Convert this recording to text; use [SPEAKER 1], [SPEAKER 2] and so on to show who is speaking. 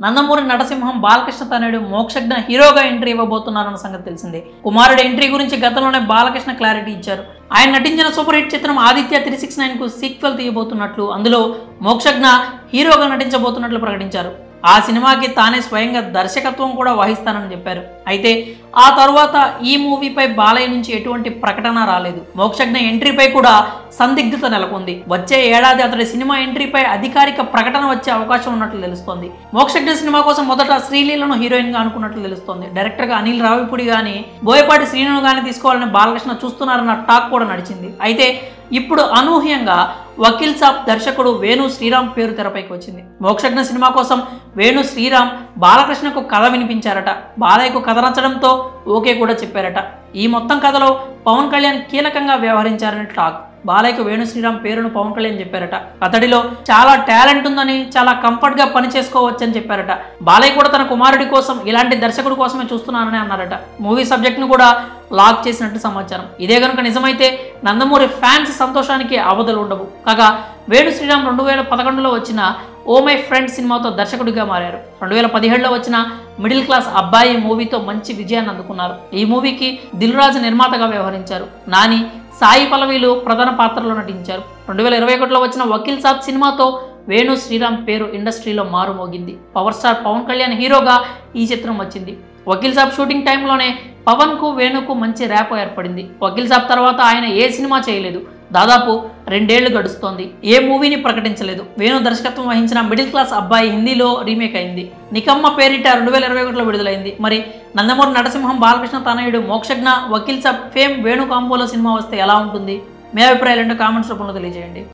[SPEAKER 1] నందమూరి నరసింహం బాలకృష్ణ తనయుడు మోక్షజ్ఞ హీరోగా ఎంట్రీ ఇవ్వబోతున్నారన్న సంగతి తెలిసిందే. కుమారుడి ఎంట్రీ గురించి గతంలోనే బాలకృష్ణ క్లారిటీ ఇచ్చారు. ఆయన నటించిన సూపర్ హిట్ చిత్రం ఆదిత్య 369 కు సీక్వెల్ తీయబోతున్నట్లు, అందులో మోక్షజ్ఞ హీరోగా నటించబోతున్నట్లు ప్రకటించారు. ఆ సినిమాకి తానే స్వయంగా దర్శకత్వం కూడా వహిస్తానని చెప్పారు. అయితే ఆ తరువాత ఈ మూవీపై బాలయ్య నుంచి ఎటువంటి ప్రకటన రాలేదు. మోక్షజ్ఞ ఎంట్రీపై కూడా సందిగ్ధత నెలకొంది. వచ్చే ఏడాది అతడి సినిమా ఎంట్రీపై అధికారిక ప్రకటన వచ్చే అవకాశం ఉన్నట్లు తెలుస్తోంది. మోక్షజ్ఞ సినిమా కోసం మొదట శ్రీలీలను హీరోయిన్ గా అనుకున్నట్లు తెలుస్తోంది. డైరెక్టర్ గా అనిల్ రావిపూడి గాని బోయపాటి శ్రీను గాని తీసుకోవాలని బాలకృష్ణ చూస్తున్నారన్న టాక్ కూడా నడిచింది. అయితే ఇప్పుడు అనూహ్యంగా వకీల్ సాబ్ దర్శకుడు వేణు శ్రీరామ్ పేరు తెరపైకి వచ్చింది. మోక్షజ్ఞ సినిమా కోసం వేణు శ్రీరామ్ బాలకృష్ణకు కథ వినిపించారట. బాలయ్యకు కథ నచ్చడంతో ఓకే కూడా చెప్పారట. ఈ మొత్తం కథలో పవన్ కళ్యాణ్ కీలకంగా వ్యవహరించారని టాక్. బాలయ్యకు వేణు శ్రీరామ్ పేరును పవన్ కళ్యాణ్ చెప్పారట. అతడిలో చాలా టాలెంట్ ఉందని, చాలా కంఫర్ట్ గా పని చేసుకోవచ్చని చెప్పారట. బాలయ్య కూడా తన కుమారుడి కోసం ఇలాంటి దర్శకుడి కోసమే చూస్తున్నానని అన్నారట. మూవీ సబ్జెక్ట్ ను కూడా లాక్ చేసినట్టు సమాచారం. ఇదే కనుక నిజమైతే నందమూరి ఫ్యాన్స్ సంతోషానికి అవధులు ఉండవు. కాగా వేణు శ్రీరామ్ 2011లో వచ్చిన ఓ మై ఫ్రెండ్ సినిమాతో దర్శకుడిగా మారారు. 2017లో వచ్చిన మిడిల్ క్లాస్ అబ్బాయి మూవీతో మంచి విజయాన్ని అందుకున్నారు. ఈ మూవీకి దిల్ రాజు నిర్మాతగా వ్యవహరించారు. నాని, సాయి పల్లవిలు ప్రధాన పాత్రలో నటించారు. 2021లో వచ్చిన వకీల్ సాబ్ సినిమాతో వేణు శ్రీరామ్ పేరు ఇండస్ట్రీలో మారుమోగింది. పవర్ స్టార్ పవన్ కళ్యాణ్ హీరోగా ఈ చిత్రం వచ్చింది. వకీల్ సాబ్ షూటింగ్ టైంలోనే పవన్ కు వేణుకు మంచి ర్యాప్ ఏర్పడింది. వకీల్ సాబ్ తర్వాత ఆయన ఏ సినిమా చేయలేదు. దాదాపు 2 ఏళ్లు గడుస్తోంది. ఏ మూవీని ప్రకటించలేదు. వేణు దర్శకత్వం వహించిన మిడిల్ క్లాస్ అబ్బాయి హిందీలో రీమేక్ అయింది. నికమ్మ పేరిట 2021లో విడుదలైంది. మరి నందమూరి నరసింహం బాలకృష్ణ తనయుడు మోక్షజ్ఞ వకీల్ సాబ్ ఫేమ్ వేణు కాంబోలో సినిమా వస్తే ఎలా ఉంటుంది? మీ అభిప్రాయాలు ఏంటో కామెంట్స్ రూపంలో తెలియజేయండి.